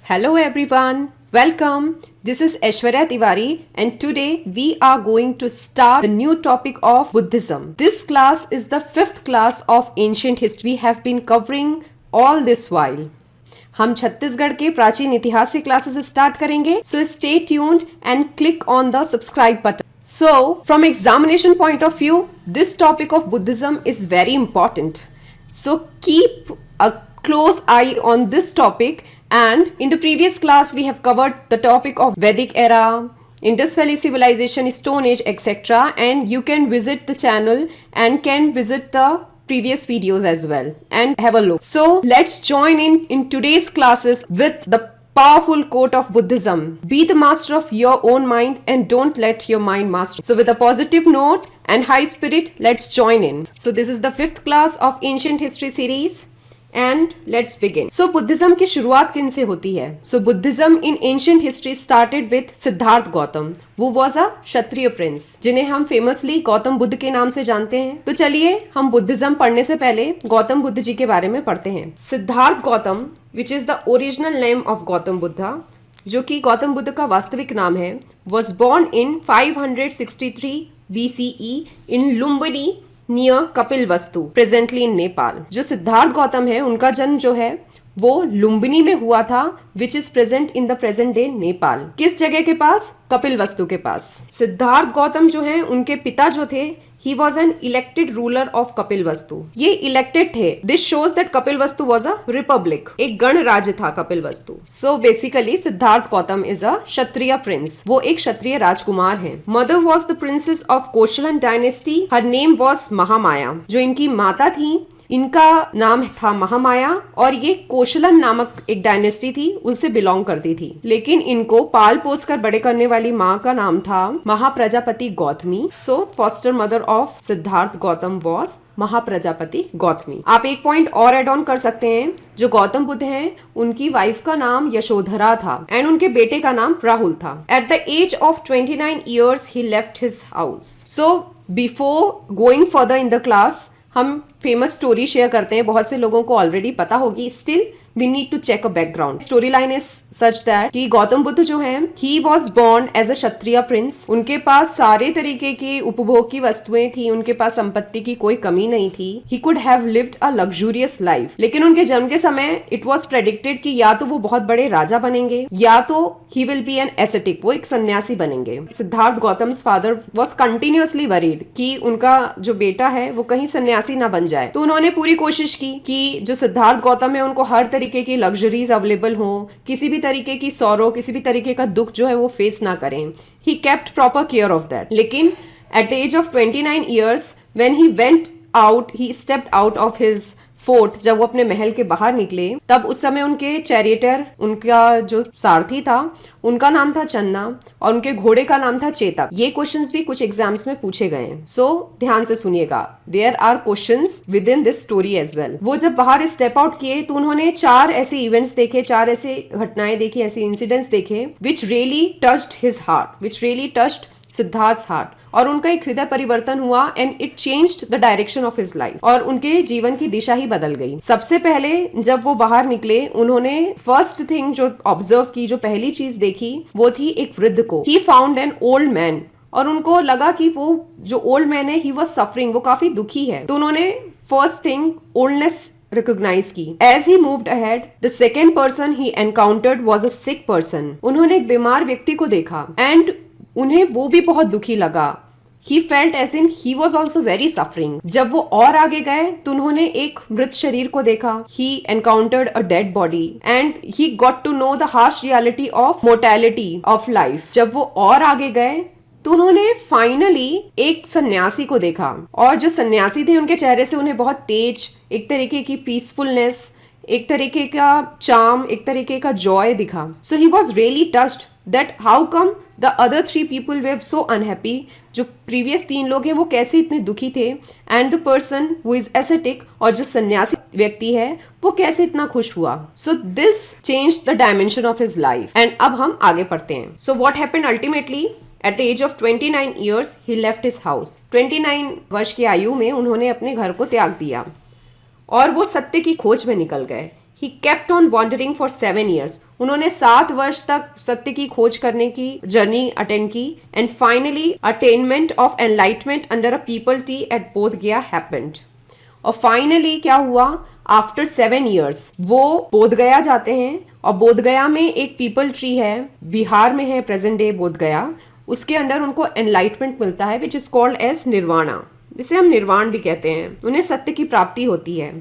Hello everyone, welcome. This is Aishwarya Tiwari and today we are going to start the new topic of Buddhism. This class is the fifth class of ancient history we have been covering all this while. हम छत्तीसगढ़ के प्राचीन इतिहास से classes start करेंगे. So stay tuned and click on the subscribe button. So from examination point of view, this topic of Buddhism is very important. So keep a close eye on this topic. And in the previous class, we have covered the topic of Vedic era, Indus Valley civilization, Stone Age, etc. And you can visit the channel and can visit the previous videos as well and have a look. So let's join in today's classes with the powerful quote of Buddhism. Be the master of your own mind and don't let your mind master. So with a positive note and high spirit, let's join in. So this is the fifth class of ancient history series. And let's begin. So Buddhism की शुरुआत किन से होती है? So Buddhism in ancient history started with Siddharth Gautam. वो was a Kshatriya Prince जिन्हें हम famously Gautam Buddha के नाम से जानते हैं. तो चलिए हम बुद्धिज्म पढ़ने से पहले गौतम बुद्ध जी के बारे में पढ़ते हैं. Siddhartha Gautam which is the original name of Gautam Buddha, जो कि गौतम बुद्ध का वास्तविक नाम है, was born in 563 BCE in Lumbini near Kapilavastu, presently in Nepal. जो सिद्धार्थ गौतम है उनका जन्म जो है वो लुम्बिनी में हुआ था, which is present in the present day Nepal. किस जगह के पास? कपिलवस्तु के पास. सिद्धार्थ गौतम जो है उनके पिता जो थे, he was an elected ruler of Kapilvastu. ये इलेक्टेड थे. This shows that Kapilvastu was a republic. एक गणराज्य था Kapilvastu. So basically Siddharth Gautam is a Kshatriya prince. वो एक क्षत्रिय राजकुमार हैं. Mother was the princess of Koshalan dynasty. Her name was Mahamaya. जो इनकी माता थी इनका नाम था महामाया और ये कोशलन नामक एक डायनेस्टी थी, उससे बिलोंग करती थी. लेकिन इनको पाल पोस कर बड़े करने वाली माँ का नाम था Mahaprajapati Gautami. So foster mother of Siddhartha Gautam was Mahaprajapati Gautami. आप एक पॉइंट और एड ऑन कर सकते हैं. जो गौतम बुद्ध हैं उनकी वाइफ का नाम यशोधरा था एंड उनके बेटे का नाम राहुल था. At the age of 29 years he left his house. So before going further in the class हम फेमस स्टोरी शेयर करते हैं. बहुत से लोगों को ऑलरेडी पता होगी, still we need to check a background. Story line is such that कि गौतम बुद्ध जो है he was born as a Kshatriya prince. उनके पास सारे तरीके की उपभोग की वस्तुएं थी, उनके पास संपत्ति की कोई कमी नहीं थी. He could have lived a luxurious life. लेकिन उनके जन्म के समय इट वॉज प्रेडिक्टेड कि या तो वो बहुत बड़े राजा बनेंगे या तो he will be an ascetic, वो एक सन्यासी बनेंगे. Siddhartha Gautam's father was continuously worried कि उनका जो बेटा है वो कहीं सन्यासी ना बन जाए. तो उन्होंने पूरी कोशिश की कि जो सिद्धार्थ गौतम है उनको हर तरीके की लग्जरीज अवेलेबल हो, किसी भी तरीके की सौरो, किसी भी तरीके का दुख जो है वो फेस ना करें. He kept proper care of that. लेकिन at the age of 29 years when he went out, he stepped out of his fort, जब वो अपने महल के बाहर निकले तब उस समय उनके चैरियटर, उनका जो सारथी था उनका नाम था चन्ना और उनके घोड़े का नाम था चेतक. ये क्वेश्चंस भी कुछ एग्जाम्स में पूछे गए हैं. सो ध्यान से सुनिएगा, there are questions within this story as well. वो जब बाहर स्टेप आउट किए तो उन्होंने 4 ऐसे इवेंट्स देखे, 4 ऐसे घटनाएं देखी, ऐसे इंसिडेंट्स देखे which really touched his heart, which really touched Siddharth heart. और उनका एक हृदय परिवर्तन हुआ and it changed the direction of his life. और उनके जीवन की दिशा ही बदल गई. सबसे पहले जब वो बाहर निकले उन्होंने फर्स्ट थिंग जो ऑब्जर्व की, जो पहली चीज देखी वो थी एक वृद्ध को. He found an old man और उनको लगा कि वो जो ओल्ड मैन है ही वॉज सफरिंग, वो काफी दुखी है. तो उन्होंने फर्स्ट थिंग ओल्डनेस रिकॉग्नाइज की. As he moved ahead the second person he encountered was a sick person. उन्होंने एक बीमार व्यक्ति को देखा एंड उन्हें वो भी बहुत दुखी लगा. He felt as in he was also very suffering. जब वो और आगे गए तो उन्होंने एक मृत शरीर को देखा. He encountered a dead body and he got to know the harsh reality of mortality of life. जब वो और आगे गए तो उन्होंने फाइनली एक सन्यासी को देखा और जो सन्यासी थे उनके चेहरे से उन्हें बहुत तेज, एक तरीके की पीसफुलनेस, एक तरीके का चार्म, एक तरीके का जॉय दिखा. So he was really touched that how come the other 3 people were so unhappy. जो प्रीवियस 3 लोग हैं वो कैसे इतने दुखी थे and the person who is ascetic और जो सन्यासी व्यक्ति है वो कैसे इतना खुश हुआ. So this changed the dimension of his life. And अब हम आगे पढ़ते हैं. So what happened ultimately? At the age of 29 years he left his house. 29 वर्ष की आयु में उन्होंने अपने घर को त्याग दिया और वो सत्य की खोज में निकल गए. He kept on wandering for 7 years. उन्होंने 7 वर्ष तक सत्य की खोज करने की जर्नी अटेंड की. And finally, attainment of enlightenment under a people tea at Bodh Gaya happened. और फाइनली क्या हुआ, आफ्टर 7 years वो बोध गया जाते हैं. और बोध गया में एक पीपल ट्री है, बिहार में है प्रेजेंट डे बोध गया. उसके अंदर उनको एनलाइटमेंट मिलता है विच इज कॉल्ड एज निर्वाणा, जिसे हम निर्वाण भी कहते हैं. उन्हें सत्य की प्राप्ति होती है.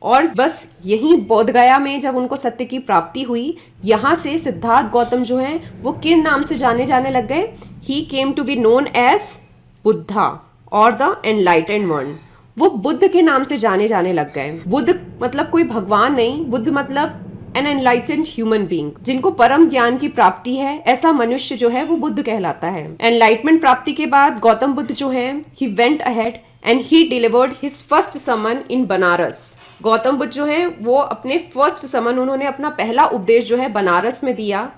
और बस यही बोध गया में जब उनको सत्य की प्राप्ति हुई, यहाँ से सिद्धार्थ गौतम जो है वो किन नाम से जाने जाने लग गए. He came to be known as Buddha और द एनलाइटेंड वन. वो बुद्ध के नाम से जाने जाने लग गए. बुद्ध मतलब कोई भगवान नहीं, बुद्ध मतलब एन एनलाइटेंड ह्यूमन बीइंग, जिनको परम ज्ञान की प्राप्ति है, ऐसा मनुष्य जो है वो बुद्ध कहलाता है. एनलाइटमेंट प्राप्ति के बाद गौतम बुद्ध जो है he went ahead and he delivered his first sermon in Banaras. Gautam Buddha जो है वो अपने फर्स्ट समन, उन्होंने अपना पहला उपदेश जो है बनारस में दिया,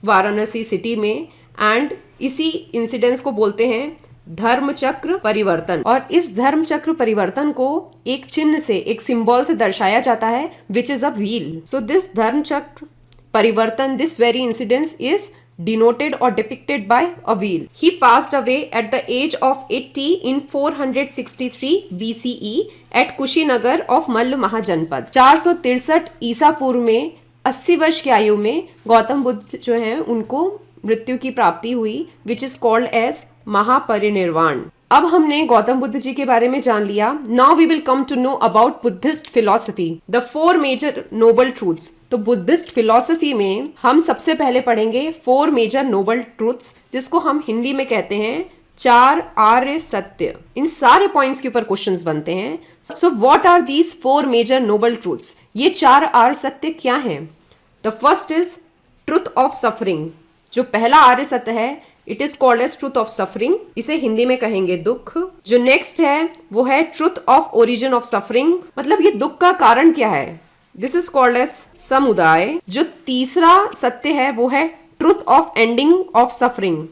वाराणसी सिटी में. एंड इसी इंसिडेंस को बोलते हैं धर्म चक्र परिवर्तन. और इस धर्म चक्र परिवर्तन को एक चिन्ह से, एक सिंबल से दर्शाया जाता है which is a wheel. So this धर्म चक्र परिवर्तन, this very incidence is denoted or depicted by a wheel. He passed away at the age of 80 in 463 BCE at Kushinagar of मल्ल महाजनपद. 463 ईसा पूर्व में 80 वर्ष की आयु में गौतम बुद्ध जो है उनको मृत्यु की प्राप्ति हुई, विच इज कॉल्ड एज महापरिनिर्वाण. अब हमने गौतम बुद्ध जी के बारे में जान लिया. Now we will come to know about Buddhist philosophy, the 4 major noble truths. तो बुद्धिस्ट फिलोसफी में हम सबसे पहले पढ़ेंगे 4 मेजर नोबल ट्रूथ्स, जिसको हम हिंदी में कहते हैं 4 आर्य सत्य. इन सारे पॉइंट्स के ऊपर क्वेश्चंस बनते हैं. So what are these 4 major noble truths? ये 4 आर्य सत्य क्या हैं? The first is truth of suffering. जो पहला आर्य सत्य है it is called as truth of suffering, इसे हिंदी में कहेंगे दुख. जो नेक्स्ट है वो है truth of origin of suffering, मतलब ये दुख का कारण क्या है, दिस इज कॉल्ड एज समुदाय. जो तीसरा सत्य है वो है truth of ending of suffering,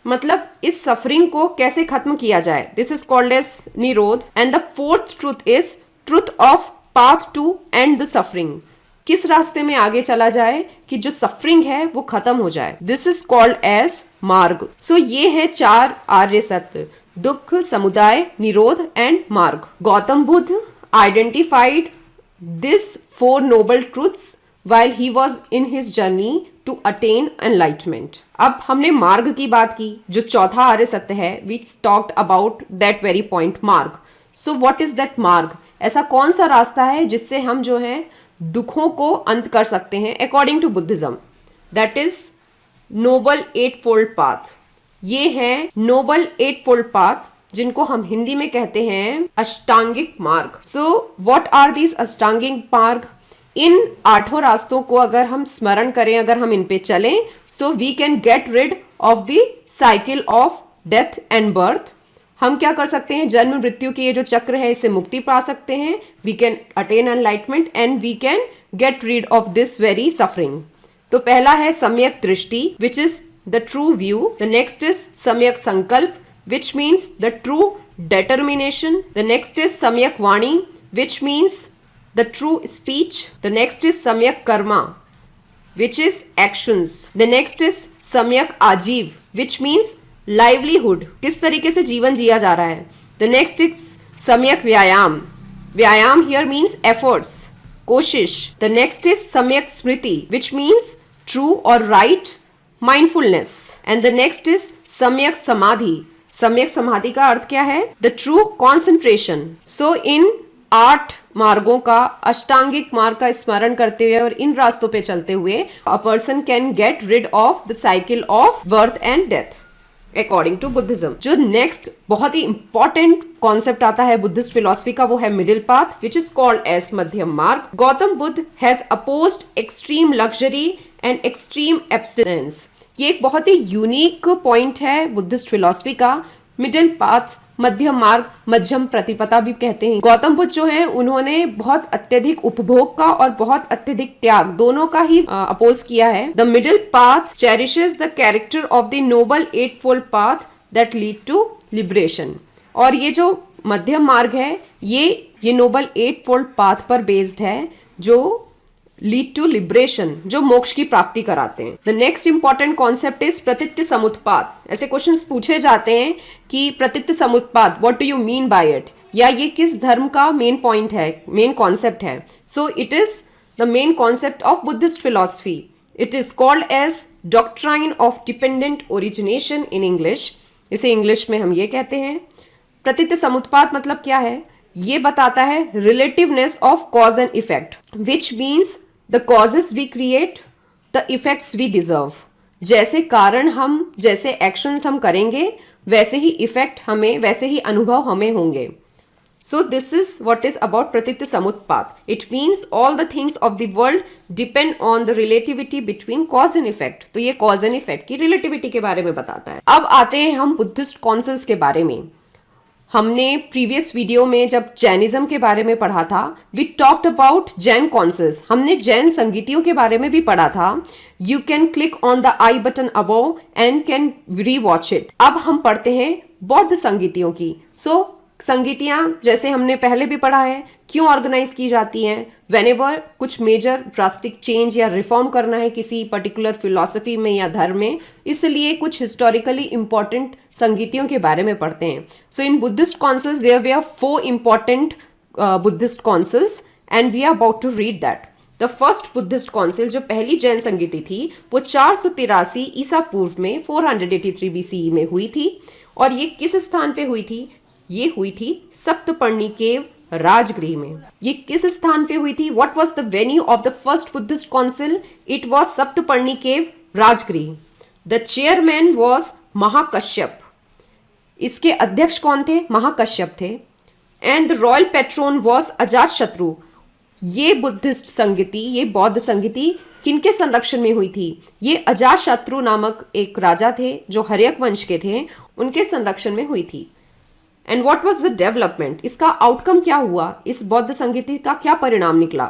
मतलब इस सफरिंग को कैसे खत्म किया जाए, this is called as nirodha. And the fourth truth is truth of path to end the suffering, किस रास्ते में आगे चला जाए कि जो सफरिंग है वो खत्म हो जाए, दिस इज कॉल्ड एज मार्ग. सो ये है 4 आर्य सत्य, दुख, समुदाय, nirodha and marga. Gautam Buddha identified this 4 noble truths while he was in his journey to attain enlightenment. अब हमने मार्ग की बात की, जो चौथा आर्य सत्य है, which talked about that very point, मार्ग. So what is that मार्ग? ऐसा कौन सा रास्ता है जिससे हम जो है दुखों को अंत कर सकते हैं according to Buddhism? That is noble 8-fold path. ये है नोबल 8-fold पाथ, जिनको हम हिंदी में कहते हैं अष्टांगिक मार्ग. सो व्हाट आर दीज अष्टांगिक मार्ग? इन 8 रास्तों को अगर हम स्मरण करें, अगर हम इन पे चलें, so we can get rid of the cycle of death and birth. हम क्या कर सकते हैं, जन्म मृत्यु के ये जो चक्र है इससे मुक्ति पा सकते हैं. We can attain enlightenment and we can get rid of this very suffering. तो पहला है सम्यक दृष्टि, which is the true view. The next is samyak sankalp, which means the true determination. The next is samyak vani, which means the true speech. The next is samyak karma, which is actions. The next is samyak ajiv, which means livelihood, किस तरीके से जीवन जिया जा रहा है. The next is samyak vyayam. Vyayam here means efforts, कोशिश. The next is samyak smriti, which means true or right mindfulness. And the next is samyak samadhi. सम्यक समाधि का अर्थ क्या है? The true concentration. So in 8 मार्गों का, अष्टांगिक मार्ग का स्मरण करते हुए और इन रास्तों पे चलते हुए a person can get rid of the cycle of birth and death according to Buddhism. जो नेक्स्ट बहुत ही इंपॉर्टेंट कॉन्सेप्ट आता है बुद्धिस्ट फिलोसफी का, वो है middle path, which is called as madhyam marg. Gautam Buddha has opposed extreme luxury and extreme abstinence. ये एक बहुत ही यूनिक पॉइंट है बुद्धिस्ट फिलॉसफी का. मिडिल पाथ, मध्यम मार्ग, मध्यम प्रतिपदा भी कहते हैं. गौतम बुद्ध जो है उन्होंने बहुत अत्यधिक उपभोग का और बहुत अत्यधिक त्याग दोनों का ही अपोज किया है. The middle path cherishes the character of the noble 8-fold path that lead to liberation. और ये जो मध्यम मार्ग है ये नोबल 8-fold पाथ पर बेस्ड है, जो लीड टू लिबरेशन, जो मोक्ष की प्राप्ति कराते हैं। The next important concept is Pratitya Samutpada. ऐसे क्वेश्चंस पूछे जाते हैं कि Pratitya Samutpada, what do you mean by it, या ये किस धर्म का मेन पॉइंट है, मेन कॉन्सेप्ट है। So it is the main concept of Buddhist philosophy. It is called as doctrine of dependent origination in English. इसे इंग्लिश में हम ये कहते हैं। प्रतीत्य समुत्पाद मतलब क्या है? ये बताता है relativeness of cause and effect, which means the causes we create, the effects we deserve. जैसे कारण हम, जैसे एक्शंस हम करेंगे, वैसे ही इफेक्ट हमें, वैसे ही अनुभव हमें होंगे। So this is what is about pratitya samutpat. It means all the things of the world depend on the relativity between cause and effect. तो ये cause and effect की relativity के बारे में बताता है। अब आते हैं हम बुद्धिस्ट कॉन्सिल्स के बारे में। हमने प्रीवियस वीडियो में जब जैनिज्म के बारे में पढ़ा था, वी टॉक्ड अबाउट जैन कॉन्सिल्स। हमने जैन संगीतियों के बारे में भी पढ़ा था। You can click on the I button above and can री वॉच इट। अब हम पढ़ते हैं बौद्ध संगीतियों की। संगीतियाँ, जैसे हमने पहले भी पढ़ा है, क्यों ऑर्गेनाइज की जाती हैं, व्हेनेवर कुछ मेजर ड्रास्टिक चेंज या रिफॉर्म करना है किसी पर्टिकुलर फिलॉसफी में या धर्म में, इसलिए कुछ हिस्टोरिकली इंपॉर्टेंट संगीतियों के बारे में पढ़ते हैं। So in Buddhist councils there they are 4 important Buddhist councils and we are about to read that. The first Buddhist council, जो पहली जैन संगीति थी, वो 483 ईसा पूर्व में 483 BCE में हुई थी। और ये किस स्थान पे हुई थी? ये हुई थी सप्तपर्णी केव, राजगृह में। ये किस स्थान पे हुई थी? What was the venue of the first Buddhist council? It was Saptaparni cave, Rajgriha. The chairman was Mahakashyapa. इसके अध्यक्ष कौन थे? महाकश्यप थे। And the royal patron was Ajatashatru. ये बुद्धिस्ट संगीति, ये बौद्ध संगीति किनके संरक्षण में हुई थी? ये अजातशत्रु नामक एक राजा थे जो हर्यक वंश के थे, उनके संरक्षण में हुई थी। And what was the development? इसका आउटकम क्या हुआ? इस बौद्ध संगीति का क्या परिणाम निकला?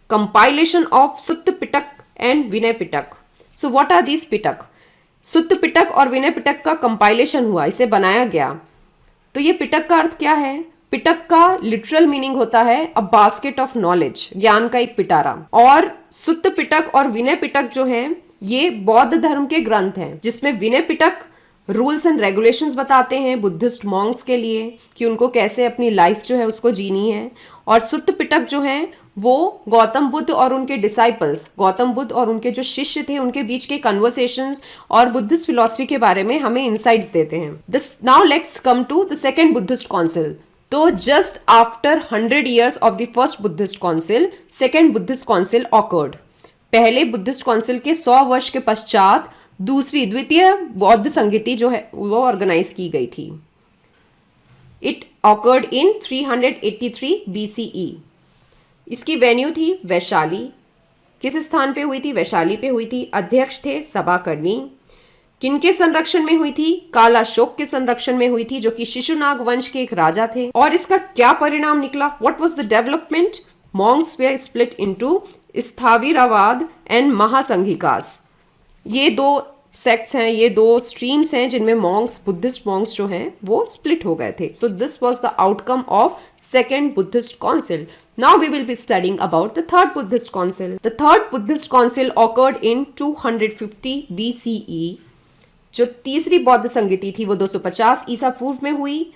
Compilation of Sutta Pitaka and Vinaya Pitaka. So what are these Pitaka? Sutta Pitaka और विनय पिटक का कंपाइलेशन हुआ, इसे बनाया गया। तो ये पिटक का अर्थ क्या है? पिटक का लिटरल मीनिंग होता है अ बास्केट ऑफ नॉलेज, ज्ञान का एक पिटारा। और सुत्त पिटक और विनय पिटक जो है, ये बौद्ध धर्म के ग्रंथ हैं, जिसमें Vinaya Pitaka rules and regulations बताते हैं बुद्धिस्ट मॉन्क्स के लिए कि उनको कैसे अपनी लाइफ जो है उसको जीनी है। और सुत्त पिटक जो है वो गौतम बुद्ध और उनके डिसाइपल्स, गौतम बुद्ध और उनके जो शिष्य थे, उनके बीच के कन्वर्सेशंस और बुद्धिस्ट फिलॉसफी के बारे में हमें इंसाइट्स देते हैं। This now let's come to the second Buddhist council. तो just after 100 years of the first Buddhist council, second Buddhist council occurred. पहले बुद्धिस्ट काउंसिल के 100 वर्ष के पश्चात दूसरी, द्वितीय बौद्ध संगीति जो है वो ऑर्गेनाइज की गई थी। It occurred in 383 BCE। इसकी वेन्यू थी वैशाली। किस स्थान पे हुई थी? वैशाली पे हुई थी। अध्यक्ष थे सभाकर्णी। किनके संरक्षण में हुई थी? कालाशोक के संरक्षण में हुई थी, जो कि शिशुनाग वंश के एक राजा थे। और इसका क्या परिणाम निकला? What was the development? Monks they split into Sthaviravada and Mahasanghikas. ये 2 सेक्ट्स हैं, ये 2 स्ट्रीम्स हैं जिनमें मॉन्क्स, बुद्धिस्ट मॉन्क्स जो हैं वो स्प्लिट हो गए थे। So this was the outcome of second Buddhist council. Now we will be studying about the third Buddhist council. The third Buddhist council occurred in 250 BCE। जो तीसरी बौद्ध संगीति थी वो 250 ईसा पूर्व में हुई।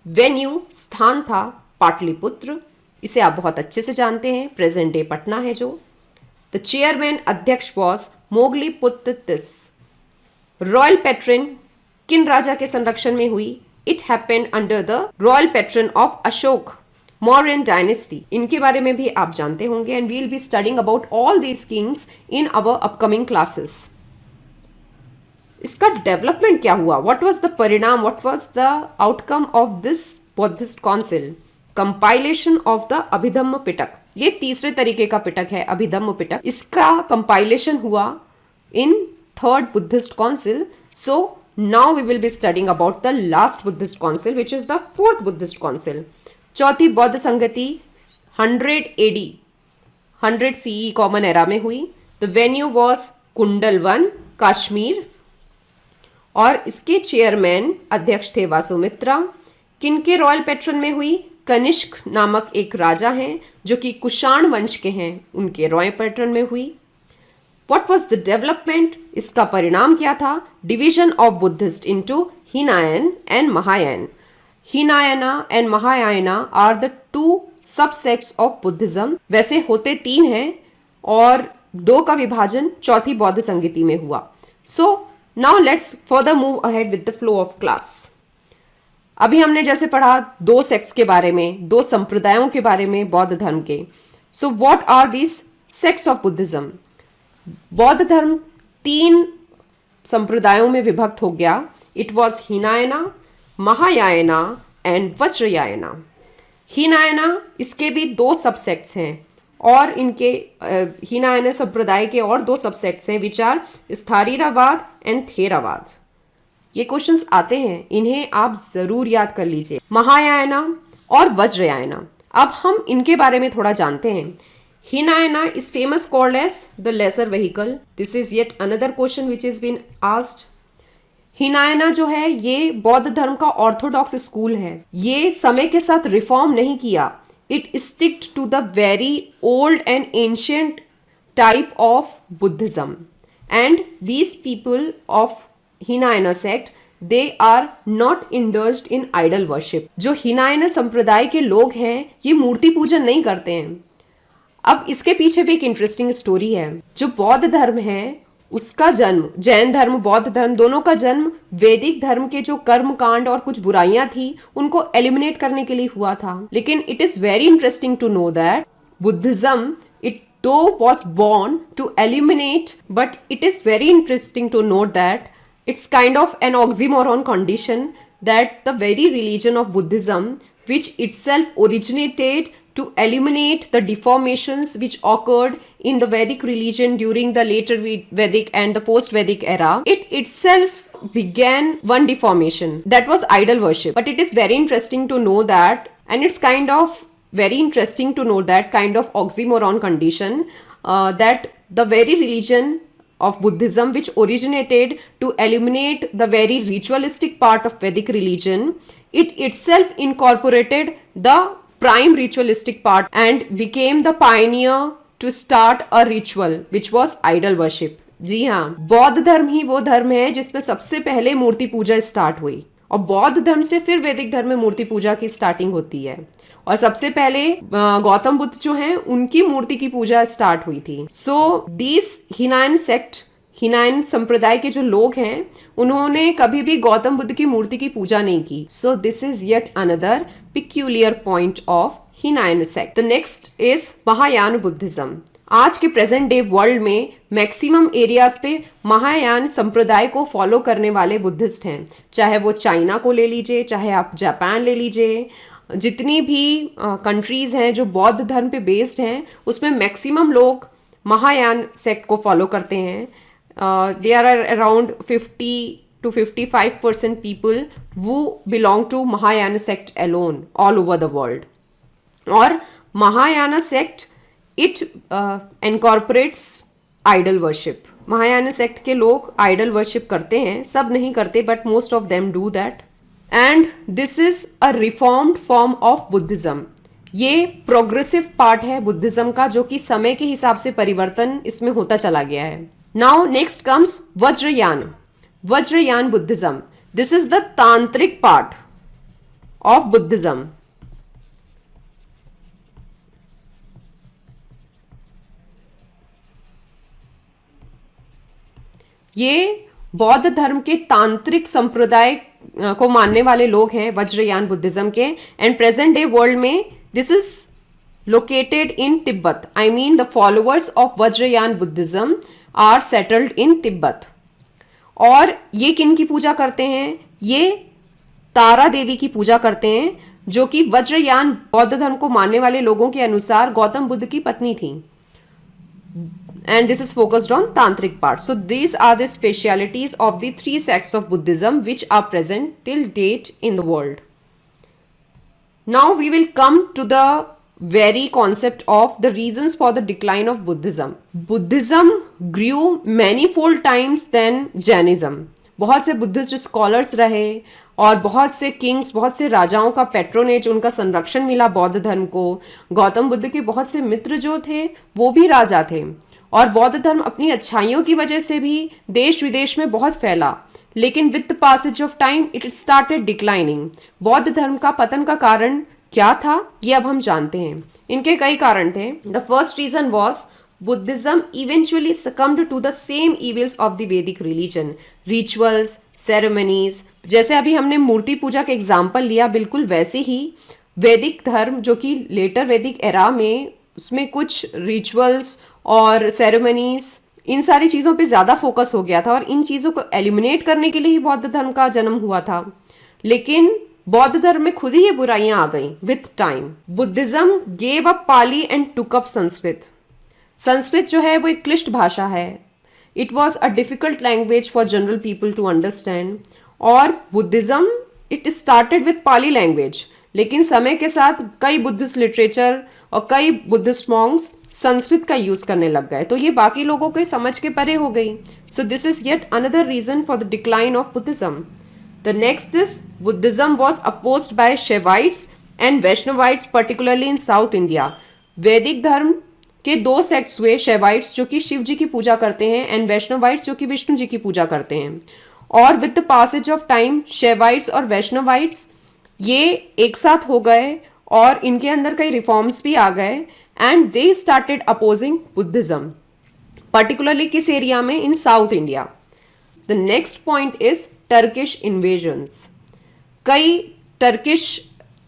वेन्यू, स्थान था पाटलिपुत्र। इसे आप बहुत अच्छे से जानते हैं, प्रेजेंट डे पटना है जो। द चेयरमैन, अध्यक्ष was Mogaliputra Tissa. Royal patron किन राजा के संरक्षण में हुई? It happened under the royal patron of Ashoka, Mauryan dynasty. इनके बारे में भी आप जानते होंगे and we will be studying about all these kings in our upcoming classes. इसका डेवलपमेंट क्या हुआ? What was the parinam? What was the outcome of this Buddhist council? Compilation of the Abhidhamma Pitaka. ये तीसरे तरीके का पिटक है, अभिधम्म पिटक। इसका कंपाइलेशन हुआ in third Buddhist council. So now we will be studying about the last Buddhist council which is the fourth Buddhist council. चौथी बौद्ध संगति 100 AD, 100 CE कॉमन एरा में हुई। The venue was Kundalvan, Kashmir. और इसके चेयरमैन, अध्यक्ष थे वासुमित्रा। किनके रॉयल पैट्रन में हुई? कनिष्क नामक एक राजा हैं जो कि कुषाण वंश के हैं, उनके रॉय पैटर्न में हुई। What was the development? इसका परिणाम क्या था? Division of Buddhist into Hinayan and Mahayana. Hinayana and Mahayana are the two subsects of Buddhism. वैसे होते 3 हैं और 2 का विभाजन चौथी बौद्ध संगीति में हुआ। So now let's further move ahead with the flow of class. अभी हमने जैसे पढ़ा 2 सेक्ट्स के बारे में, 2 संप्रदायों के बारे में बौद्ध धर्म के। So what are these sects of Buddhism? बौद्ध धर्म 3 संप्रदायों में विभक्त हो गया। It was Hinayana, Mahayana and Vajrayana. Hinayana, इसके भी 2 सबसेक्ट्स हैं और इनके हिनायना संप्रदाय के और 2 सबसेक्ट्स हैं विच आर स्थारीरावाद एंड थेरावाद। ये क्वेश्चंस आते हैं, इन्हें आप जरूर याद कर लीजिए। महायाना और वज्रयायना, अब हम इनके बारे में थोड़ा जानते हैं। Hinayana is famous called as the lesser vehicle. This is yet another question which has been asked. Hinayana जो है ये बौद्ध धर्म का ऑर्थोडॉक्स स्कूल है। ये समय के साथ रिफॉर्म नहीं किया। It sticked to the very old and ancient type of Buddhism. And these people of Hinayana sect, they are not indulged in idol worship. जो Hinayana संप्रदाय के लोग हैं ये मूर्ति पूजन नहीं करते हैं। अब इसके पीछे भी एक इंटरेस्टिंग स्टोरी है। जो बौद्ध धर्म है उसका जन्म, जैन धर्म बौद्ध धर्म दोनों का जन्म वैदिक धर्म के जो कर्म कांड और कुछ बुराइयां थी उनको एलिमिनेट करने के लिए हुआ था। लेकिन it is very interesting to know that Buddhism it though was born to eliminate, but it is very interesting to note that it's kind of an oxymoron condition that the very religion of Buddhism, which itself originated to eliminate the deformations which occurred in the Vedic religion during the later Vedic and the post-Vedic era, it itself began one deformation that was idol worship. But it is very interesting to know that, and it's kind of very interesting to know that kind of oxymoron condition that the very religion of Buddhism, which originated to eliminate the very ritualistic part of Vedic religion, it itself incorporated the prime ritualistic part and became the pioneer to start a ritual which was idol worship. जी हाँ, बौद्ध धर्म ही वो धर्म है जिसमें सबसे पहले मूर्ति पूजा start हुई और बौद्ध धर्म से फिर वैदिक धर्म में मूर्ति पूजा की स्टार्टिंग होती है और सबसे पहले गौतम बुद्ध जो हैं उनकी मूर्ति की पूजा स्टार्ट हुई थी। So this Hinayana sect, Hinayana संप्रदाय के जो लोग हैं उन्होंने कभी भी गौतम बुद्ध की मूर्ति की पूजा नहीं की। So this is yet another peculiar point of Hinayana sect. The next is Mahayana Buddhism. आज के प्रेजेंट डे वर्ल्ड में मैक्सिमम एरियाज पे महायान संप्रदाय को फॉलो करने वाले बुद्धिस्ट हैं, चाहे वो चाइना को ले लीजिए, चाहे आप जापान ले लीजिए, जितनी भी कंट्रीज हैं जो बौद्ध धर्म पे बेस्ड हैं उसमें मैक्सिमम लोग महायान सेक्ट को फॉलो करते हैं। There are around 50 to 55% people who belong to Mahayana sect alone all over the world. और Mahayana sect it incorporates idol worship. Mahayana sect के लोग idol worship करते हैं, सब नहीं करते but most of them do that. And this is a reformed form of Buddhism. ये progressive part है बुद्धिज्म का जो कि समय के हिसाब से परिवर्तन इसमें होता चला गया है। Now next comes Vajrayana. Vajrayana Buddhism. This is the tantric part of Buddhism. ये बौद्ध धर्म के तांत्रिक संप्रदाय को मानने वाले लोग हैं वज्रयान बुद्धिज्म के। एंड प्रेजेंट डे वर्ल्ड में this is located in Tibet. I mean the followers of Vajrayana Buddhism are settled in Tibet. और ये किन की पूजा करते हैं? ये तारा देवी की पूजा करते हैं जो कि वज्रयान बौद्ध धर्म को मानने वाले लोगों के अनुसार गौतम बुद्ध की पत्नी थी। And this is focused on tantric part. So these are the specialities of the 3 sects of Buddhism which are present till date in the world. Now we will come to the very concept of the reasons for the decline of Buddhism. Buddhism grew manifold times than Jainism. बहुत से Buddhist scholars रहे और बहुत से Kings, बहुत से राजाओं का पेट्रोनेज, उनका संरक्षण मिला बौद्ध धर्म को। गौतम बुद्ध के बहुत से मित्र जो थे वो भी राजा थे, और बौद्ध धर्म अपनी अच्छाइयों की वजह से भी देश विदेश में बहुत फैला। लेकिन with the passage of time it started declining. बौद्ध धर्म का पतन का कारण क्या था, ये अब हम जानते हैं। इनके कई कारण थे। The first reason was Buddhism eventually succumbed to the same evils of the Vedic religion, rituals, ceremonies। जैसे अभी हमने मूर्ति पूजा के एग्जाम्पल लिया, बिल्कुल वैसे ही वैदिक धर्म जो कि लेटर वैदिक एरा में, उसमें कुछ रिचुअल्स और सेरेमनीज, इन सारी चीज़ों पे ज़्यादा फोकस हो गया था, और इन चीज़ों को एलिमिनेट करने के लिए ही बौद्ध धर्म का जन्म हुआ था। लेकिन बौद्ध धर्म में खुद ही ये बुराइयां आ गई with time. Buddhism gave up Pali and took up Sanskrit. Sanskrit जो है वो एक क्लिष्ट भाषा है। It was a difficult language for general people to understand. और Buddhism it started with Pali language, लेकिन समय के साथ कई बुद्धिस्ट लिटरेचर और कई बुद्धिस्ट मॉन्क्स संस्कृत का यूज करने लग गए, तो ये बाकी लोगों के समझ के परे हो गई। So this is yet another reason for the decline of Buddhism. The next is Buddhism was opposed by Shaivites and Vaishnavites, particularly in South India. वैदिक धर्म के दो सेक्ट्स हुए, शैवाइट्स जो कि शिव जी की पूजा करते हैं एंड वैष्णवाइट्स जो कि विष्णु जी की पूजा करते हैं। और with the passage of time Shaivites और वैष्णवाइट्स ये एक साथ हो गए, और इनके अंदर कई रिफॉर्म्स भी आ गए, and they started opposing Buddhism, particularly किस एरिया में, in South India. The next point is Turkish invasions. कई टर्किश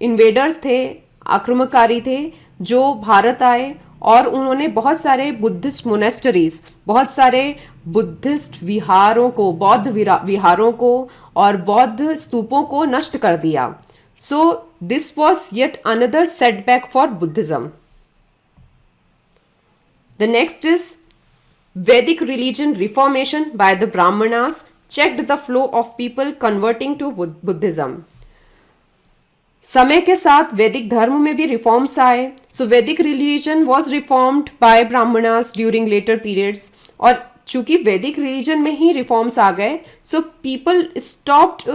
इन्वेडर्स थे, आक्रमणकारी थे, जो भारत आए और उन्होंने बहुत सारे बुद्धिस्ट मोनेस्टरीज, बहुत सारे बुद्धिस्ट विहारों को, बौद्ध विहारों को और बौद्ध स्तूपों को नष्ट कर दिया। So this was yet another setback for Buddhism. The next is Vedic religion reformation by the Brahmanas checked the flow of people converting to Buddhism. समय के साथ वैदिक धर्म में भी रिफॉर्म्स आए। So Vedic religion was reformed by Brahmanas during later periods, और चूंकि वैदिक रिलीजन में ही रिफॉर्म्स आ गए, so people stopped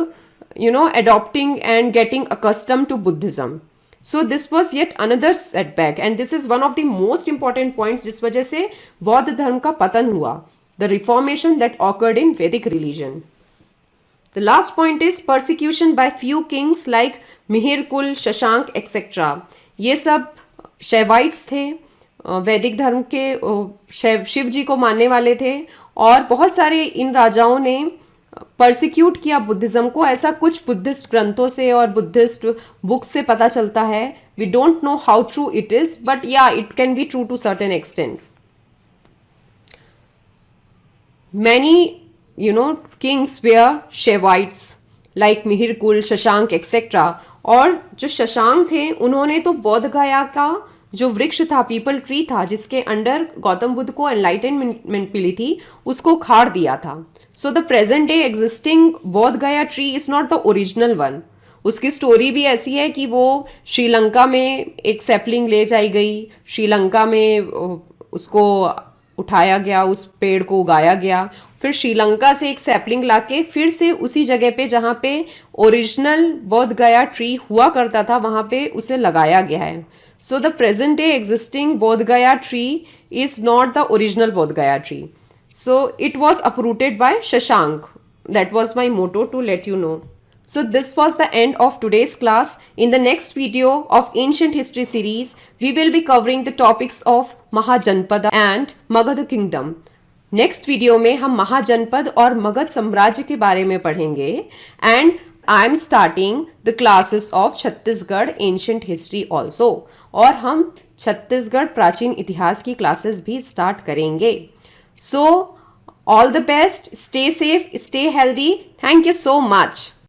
adopting and getting accustomed to Buddhism. So this was yet another setback, and this is one of the most important points जिस वजह से बौद्ध धर्म का पतन हुआ, the reformation that occurred in Vedic religion. The last point is persecution by few kings like Mihirakula, Shashank etc. ये सब शैवाइट्स थे, वैदिक धर्म के शिव जी को मानने वाले थे, और बहुत सारे इन राजाओं ने परसिक्यूट किया बुद्धिज्म को। ऐसा कुछ बुद्धिस्ट ग्रंथों से और बुद्धिस्ट बुक्स से पता चलता है। We don't know how true it is, but yeah it can be true to certain extent. Many kings were Shaivites like Mihirakula, Shashank etcetera. और जो शशांक थे उन्होंने तो बौद्ध गया का जो वृक्ष था, पीपल ट्री था, जिसके अंडर गौतम बुद्ध को एनलाइटनमेंट मिली थी, उसको उखाड़ दिया था। So the present day existing बोध गया tree is not the original one. उसकी स्टोरी भी ऐसी है कि वो श्रीलंका में एक सैपलिंग ले जाई गई, श्रीलंका में उसको उठाया गया, उस पेड़ को उगाया गया, फिर श्रीलंका से एक सैपलिंग लाके फिर से उसी जगह पे जहाँ पे ओरिजिनल बोध गया ट्री हुआ करता था वहाँ पे उसे लगाया गया है। So the present day existing बोध गया tree is not the original बोध गया tree. So it was uprooted by Shashank. That was my motto to let you know. So this was the end of today's class. In the next video of Ancient History series, we will be covering the topics of Mahajanpada and Magadha Kingdom. Next video में हम महाजनपद और मगध साम्राज्य के बारे में पढ़ेंगे. And I am starting the classes of Chhattisgarh Ancient History also. और हम छत्तीसगढ़ प्राचीन इतिहास की क्लासेस भी स्टार्ट करेंगे. So, all the best, stay safe, stay healthy. Thank you so much.